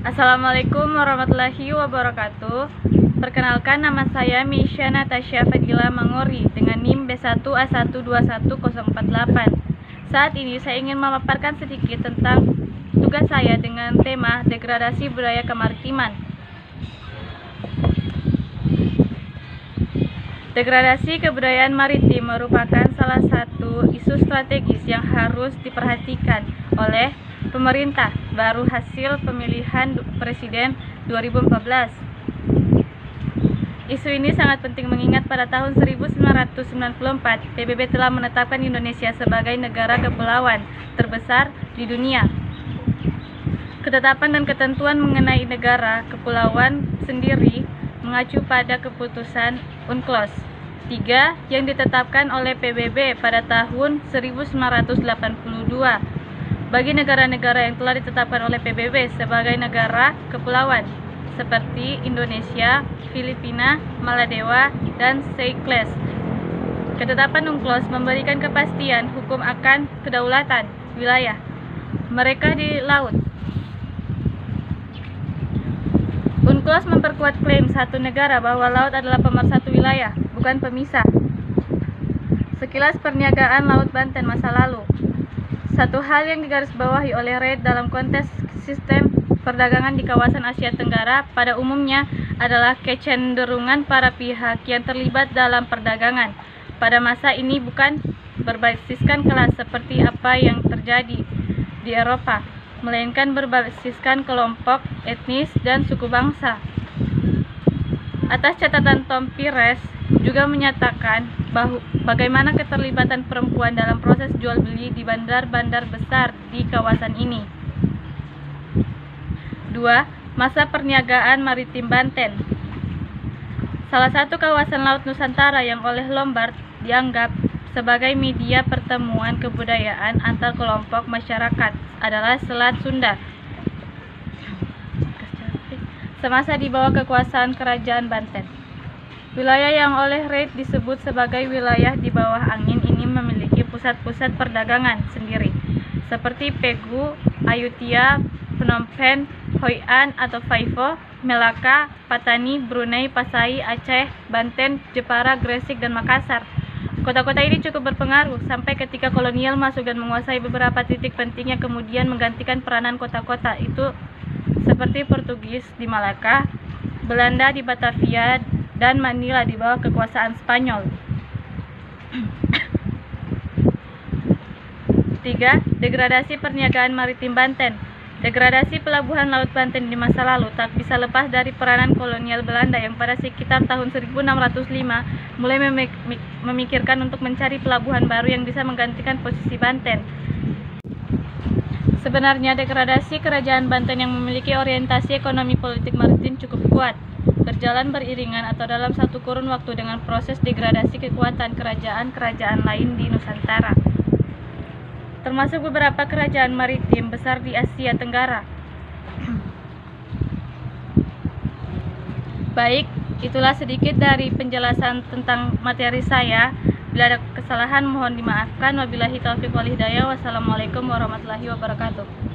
Assalamualaikum warahmatullahi wabarakatuh. Perkenalkan, nama saya Misha Natasha Fadila Mangori dengan NIM B1A1210048. Saat ini saya ingin memaparkan sedikit tentang tugas saya dengan tema degradasi budaya kemaritiman. Degradasi kebudayaan maritim merupakan salah satu isu strategis yang harus diperhatikan oleh pemerintah baru hasil pemilihan presiden 2014. Isu ini sangat penting mengingat pada tahun 1994 PBB telah menetapkan Indonesia sebagai negara kepulauan terbesar di dunia. Ketetapan dan ketentuan mengenai negara kepulauan sendiri mengacu pada keputusan UNCLOS 3 yang ditetapkan oleh PBB pada tahun 1982. Bagi negara-negara yang telah ditetapkan oleh PBB sebagai negara kepulauan seperti Indonesia, Filipina, Maladewa, dan Seychelles. Ketetapan UNCLOS memberikan kepastian hukum akan kedaulatan wilayah mereka di laut. UNCLOS memperkuat klaim satu negara bahwa laut adalah pemersatu wilayah, bukan pemisah. Sekilas perniagaan Laut Banten masa lalu. Satu hal yang digarisbawahi oleh Reid dalam konteks sistem perdagangan di kawasan Asia Tenggara pada umumnya adalah kecenderungan para pihak yang terlibat dalam perdagangan pada masa ini bukan berbasiskan kelas seperti apa yang terjadi di Eropa, melainkan berbasiskan kelompok, etnis, dan suku bangsa. Atas catatan Tom Pires juga menyatakan bagaimana keterlibatan perempuan dalam proses jual beli di bandar-bandar besar di kawasan ini. 2. Masa perniagaan maritim Banten. Salah satu kawasan laut Nusantara yang oleh Lombard dianggap sebagai media pertemuan kebudayaan antar kelompok masyarakat adalah Selat Sunda. Semasa di bawah kekuasaan Kerajaan Banten. Wilayah yang oleh Reid disebut sebagai wilayah di bawah angin ini memiliki pusat-pusat perdagangan sendiri, seperti Pegu, Ayutthaya, Phnom Penh, Hoi An atau Phaipho, Melaka, Patani, Brunei, Pasai, Aceh, Banten, Jepara, Gresik, dan Makassar. Kota-kota ini cukup berpengaruh sampai ketika kolonial masuk dan menguasai beberapa titik penting yang kemudian menggantikan peranan kota-kota itu seperti Portugis di Malaka, Belanda di Batavia, dan Manila di bawah kekuasaan Spanyol. 3. Degradasi perniagaan maritim Banten. Degradasi pelabuhan laut Banten di masa lalu tak bisa lepas dari peranan kolonial Belanda yang pada sekitar tahun 1605 mulai memikirkan untuk mencari pelabuhan baru yang bisa menggantikan posisi Banten. Sebenarnya degradasi kerajaan Banten yang memiliki orientasi ekonomi politik maritim cukup kuat, berjalan beriringan atau dalam satu kurun waktu dengan proses degradasi kekuatan kerajaan-kerajaan lain di Nusantara, termasuk beberapa kerajaan maritim besar di Asia Tenggara. Baik, itulah sedikit dari penjelasan tentang materi saya. Bila ada kesalahan mohon dimaafkan. Wabillahi taufiq wal hidayah. Wassalamualaikum warahmatullahi wabarakatuh.